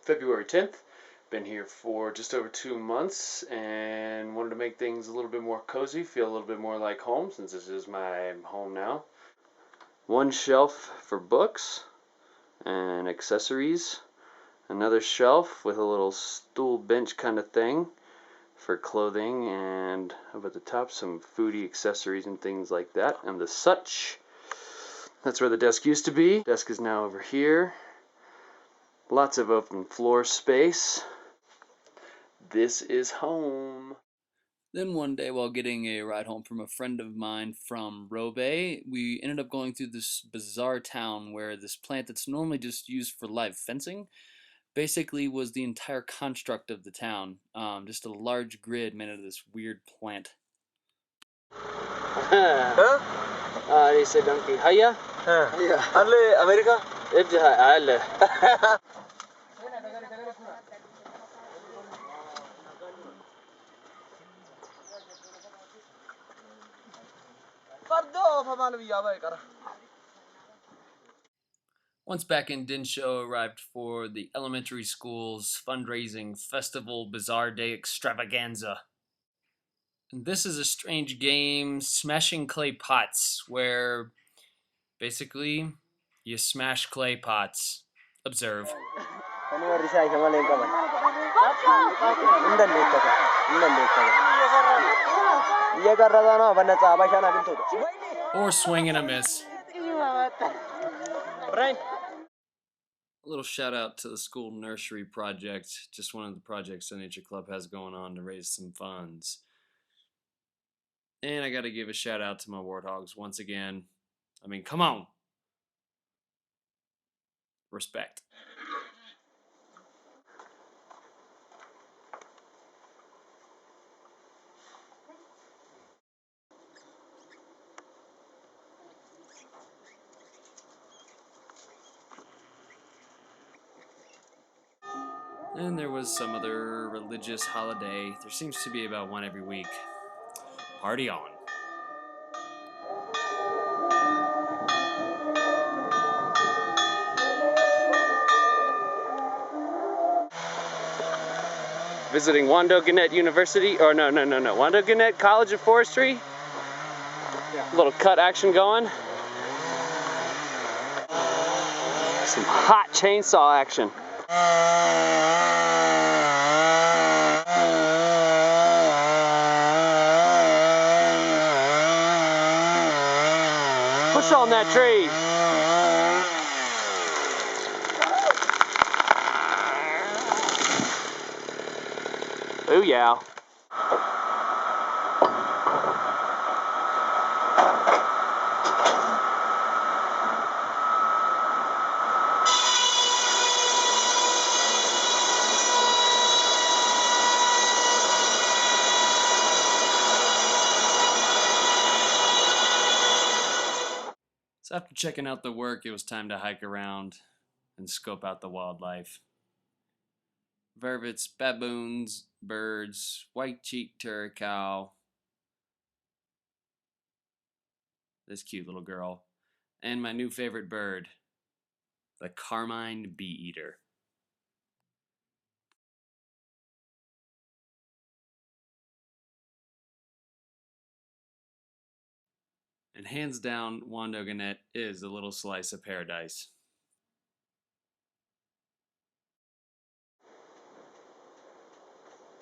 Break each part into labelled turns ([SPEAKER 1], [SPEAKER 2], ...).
[SPEAKER 1] February 10th. Been here for just over 2 months and wanted to make things a little bit more cozy, feel a little bit more like home since this is my home now. One shelf for books and accessories. Another shelf with a little stool bench kind of thing for clothing, and up at the top some foodie accessories and things like that, and the such. That's where the desk used to be. Desk is now over here. Lots of open floor space. This is home.
[SPEAKER 2] Then one day, while getting a ride home from a friend of mine from Robe, we ended up going through this bizarre town where this plant that's normally just used for live fencing basically was the entire construct of the town. Just a large grid made out of this weird plant.
[SPEAKER 1] Huh? They said donkey. Hiya?
[SPEAKER 3] Yeah. Alle America?
[SPEAKER 2] Once back in Dinsho, arrived for the elementary school's fundraising festival Bizarre Day extravaganza. And this is a strange game, smashing clay pots, where basically you smash clay pots. Observe. Or swing and a miss. A little shout out to the school nursery project, just one of the projects the Nature Club has going on to raise some funds. And I gotta give a shout out to my warthogs once again. I mean, come on. Respect. And there was some other religious holiday. There seems to be about one every week. Party on.
[SPEAKER 1] Visiting Wando Gannett University, or no, Wando Gannett College of Forestry. Yeah. A little cut action going. Some hot chainsaw action. Push on that tree. Ooh, yeah.
[SPEAKER 2] So after checking out the work, it was time to hike around and scope out the wildlife. Vervets, baboons, birds, white-cheeked turricow, this cute little girl, and my new favorite bird, the carmine bee-eater. And hands down, Wando Gannett is a little slice of paradise.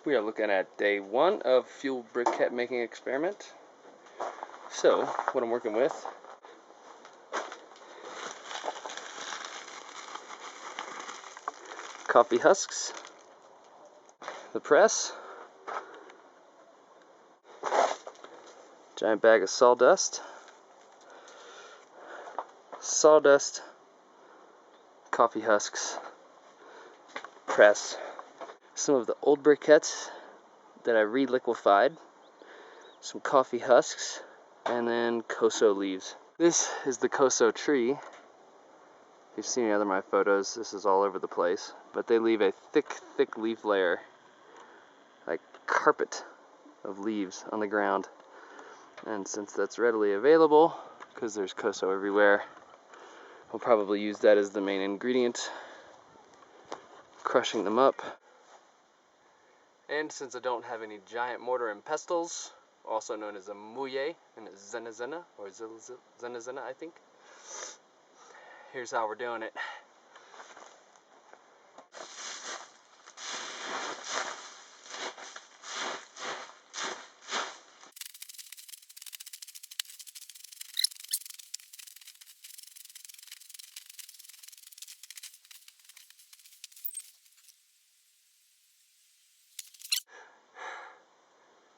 [SPEAKER 1] We are looking at day 1 of fuel briquette making experiment. So, what I'm working with, coffee husks, the press, giant bag of sawdust, coffee husks, press, some of the old briquettes that I re-liquefied, some coffee husks, and then Koso leaves. This is the Koso tree. If you've seen any other of my photos, this is all over the place, but they leave a thick leaf layer, like carpet of leaves on the ground. And since that's readily available, because there's Koso everywhere, we'll probably use that as the main ingredient. crushing them up. And since I don't have any giant mortar and pestles, also known as a muye and a zenazena, or zenazena, I think, here's how we're doing it.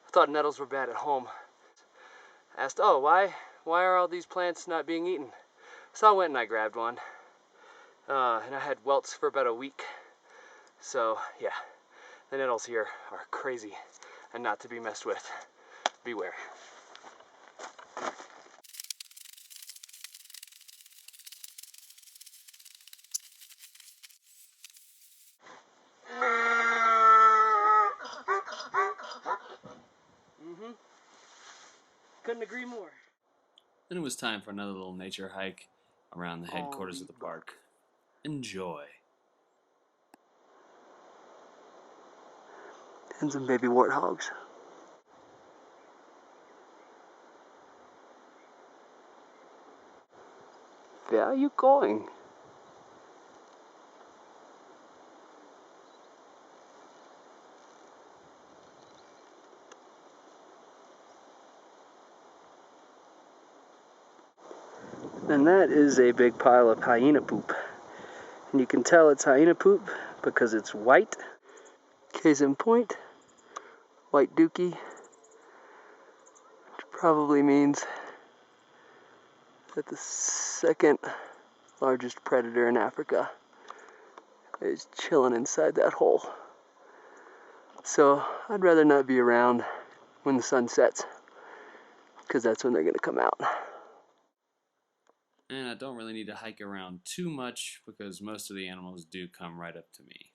[SPEAKER 1] I thought nettles were bad at home. Asked, oh, why are all these plants not being eaten? So I went and I grabbed one. And I had welts for about a week. So yeah, the nettles here are crazy and not to be messed with. Beware. Couldn't agree more.
[SPEAKER 2] Then it was time for another little nature hike around the headquarters of the park. Enjoy.
[SPEAKER 1] And some baby warthogs. Where are you going? And that is a big pile of hyena poop. And you can tell it's hyena poop because it's white. Case in point, white dookie, which probably means that the second largest predator in Africa is chilling inside that hole. So I'd rather not be around when the sun sets, because that's when they're going to come out.
[SPEAKER 2] And I don't really need to hike around too much because most of the animals do come right up to me.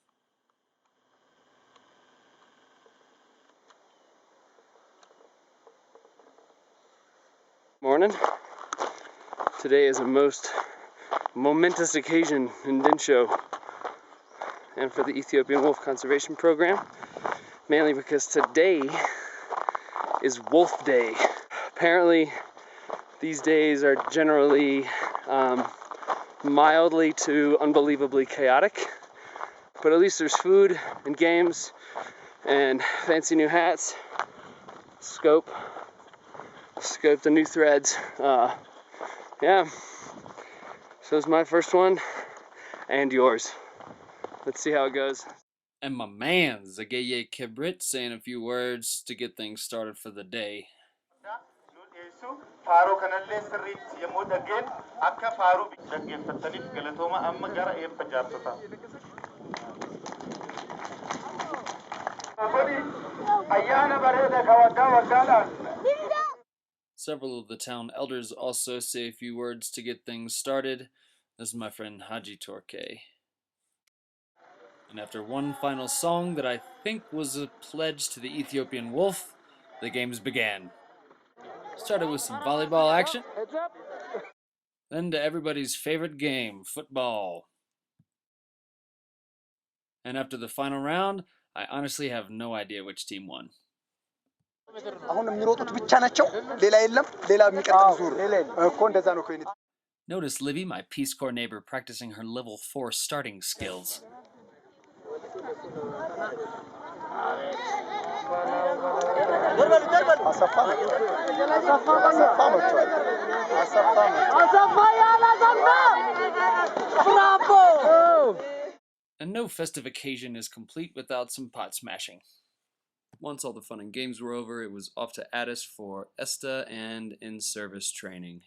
[SPEAKER 1] Morning. Today is a most momentous occasion in Dinsho and for the Ethiopian Wolf Conservation Program, mainly because today is Wolf Day. Apparently, these days are generally mildly to unbelievably chaotic, but at least there's food and games and fancy new hats. Scope the new threads. Yeah, so it's my first one and yours. Let's see how it goes.
[SPEAKER 2] And my man, Zagaye Kibrit, saying a few words to get things started for the day. Several of the town elders also say a few words to get things started. This is my friend Haji Torke. And after one final song that I think was a pledge to the Ethiopian wolf, the games began. Started with some volleyball action, then to everybody's favorite game, football. And after the final round, I honestly have no idea which team won. Notice Livy, my Peace Corps neighbor, practicing her level 4 starting skills. And no festive occasion is complete without some pot smashing. Once all the fun and games were over, it was off to Addis for ESTA and in-service training.